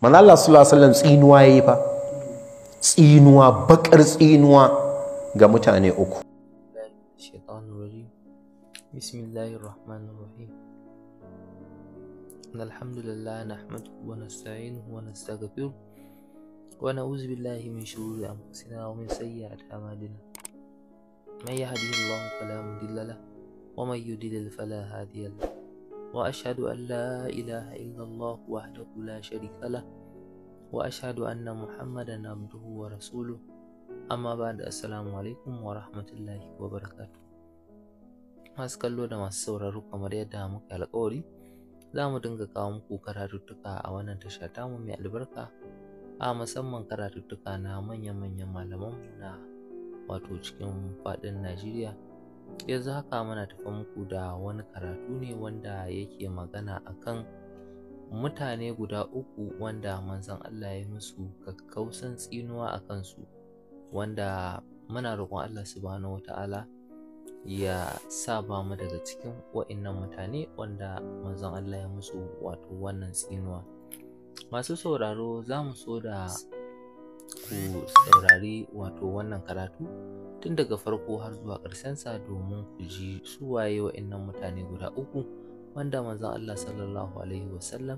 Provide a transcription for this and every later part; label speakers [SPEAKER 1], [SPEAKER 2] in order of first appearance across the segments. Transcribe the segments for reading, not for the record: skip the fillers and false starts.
[SPEAKER 1] manzo Allah sallallahu alaihi wasallam tsinuwa yayi fa, tsinuwa, bakar tsinuwa ga mutane uku.
[SPEAKER 2] Bismillahirrahmanirrahim. Alhamdulillah nahmaduhu wa nasta'inuhu wa nastaghfiruh wa na'udzu billahi min shururi anfusina wa min sayyiati a'malina. May yahdihillahu fala mudilla lahu wa may yudlil fala hadiya lahu. Wa ashhadu an la ilaha illallah wahdahu la sharika lahu wa ashhadu anna Muhammadan abduhu wa rasuluh. Amma ba'da, assalamu alaikum wa rahmatullahi wa barakatuh. Masu kallo da masu sauraro, kamar yadda muka alƙawari, za mu dinga kawo muku karatuttuka a wannan tasha tamu mai albarka, a musamman karatuttuka na manyan malamanmu na wato cikin faɗin Najeriya. Yanzu haka muna tafi muku da wani karatu ne wanda yake magana akan mutane guda uku wanda manzon Allah ya musu kakkausan tsinuwa a kansu, wanda muna roƙon Allah subhanahu wata'ala ya sa ba mu daga cikin wa'innan mutane wanda manzon Allah ya musu wato wannan tsinuwa. Masu sauraro, za mu so da ku saurari wato wannan karatu tun daga farko har zuwa ƙarshensa domin ku ji su waye wa'innan mutane guda uku wanda manzon Allah sallallahu alaihi wasallam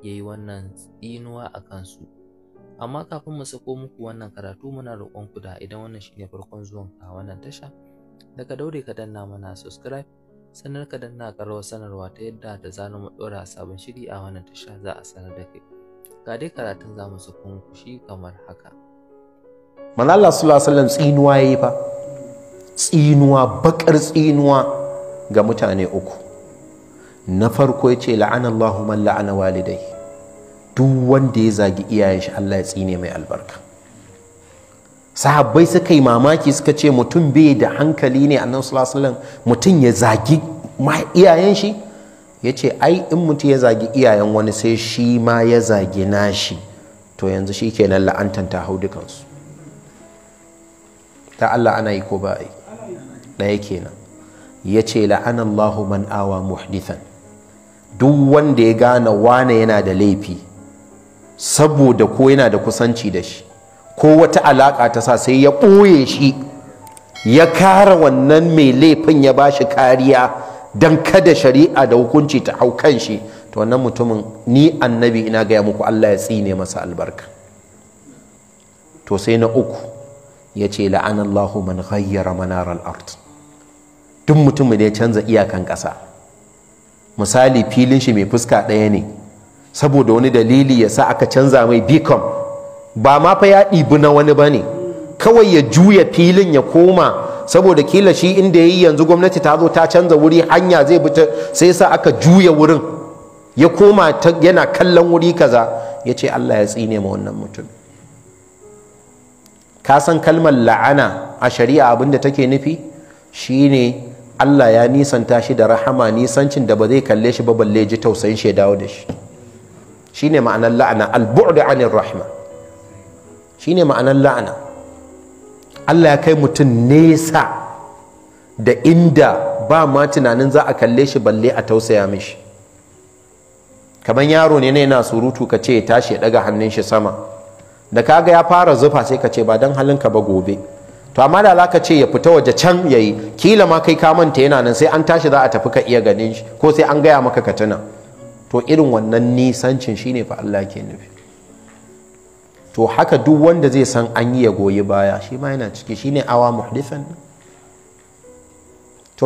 [SPEAKER 2] ya yi wannan tsinuwa a kansu. Amma kafin mu sako muku wannan karatu, muna roƙon ku da idan wannan shine farkon zuwan ka wannan tasha, da ka daure ka danna mana subscribe, sannan ka danna ƙarawar sanarwa ta yadda da zarar mu ɗora sabon shiri a wannan tasha za a sanar da kai. Ga dai karatun za mu sako muku shi kamar haka.
[SPEAKER 1] Manzo Allah sallallahu alaihi wasallam tsinuwa yayi fa, tsinuwa, bakar tsinuwa ga mutane uku. Na farko yace la'anallahu man la'ana walidai, duk wanda ya zagi iyayen shi Allah ya tsine mai albarka. Sahabbai suka yi mamaki, suka ce mutum bai da hankali ne annabi sallallahu alaihi wasallam mutum ya zagi iyayen shi? Yace ai in mutum ya zagi iyayen wani sai shi ma ya zagi nashi, to yanzu shikenan la'antan ta hau dukansu. Ta Allah ana yi ko ba yi? Ɗaya kenan. Yace la'anallahu man awa muhdithan, duk wanda ya gane wane yana da laifi saboda ko yana da kusanci da shi ko wata alaƙa ta sa sai ya ɓoye shi, ya kare wannan mai laifin, ya ba shi kariya don kada shari'a da hukunci ta hau kan shi, to wannan mutumin ni annabi ina gaya muku Allah ya tsine masa albarka. To sai na uku ya ce la'anallahu man ghayyara manaral ard, duk mutumin da ya canza iyakan ƙasa. Misali, filin shi mai fuska ɗaya ne, saboda wani dalili ya sa aka canza mai beacon, ba ma fa ya ɗibi na wani ba ne, kawai ya juya filin ya koma, saboda kila shi inda ya yi yanzu gwamnati ta zo ta canza wuri, hanya zai bi sai sa aka juya wurin ya koma yana kallon wuri kaza. Ya ce Allah ya tsine ma wannan mutum. Ka san kalmar la'ana a shari'a abinda take nufi shine Allah ya nisanta shi da rahama, nisancin da ba zai kalle shi ba balle ji tausayin shi ya dawo da shi. Shine ma'anar la'ana, al-bu'd 'anir rahma. Shine ma'anar la'ana. Allah ya kai mutum nesa da inda ba ma tunanin za a kalle shi balle a tausaya mishi. Kamar yaro ne yana surutu ka ce ya tashi ya daga hannun shi sama, da kaga ya fara zufa sai ka ce ba dan halinka ba gobe. To amma da zaka ce ya fita waje can yayi, kila ma kai ka manta yana nan, sai an tashi za a tafi ka iya ganin shi, ko sai an gaya maka ka tuna. To irin wannan nisancin shine fa Allah ke nufi. To haka duk wanda zai san an yi ya goyi baya, shi ma yana ciki, shine awa muhdithan. To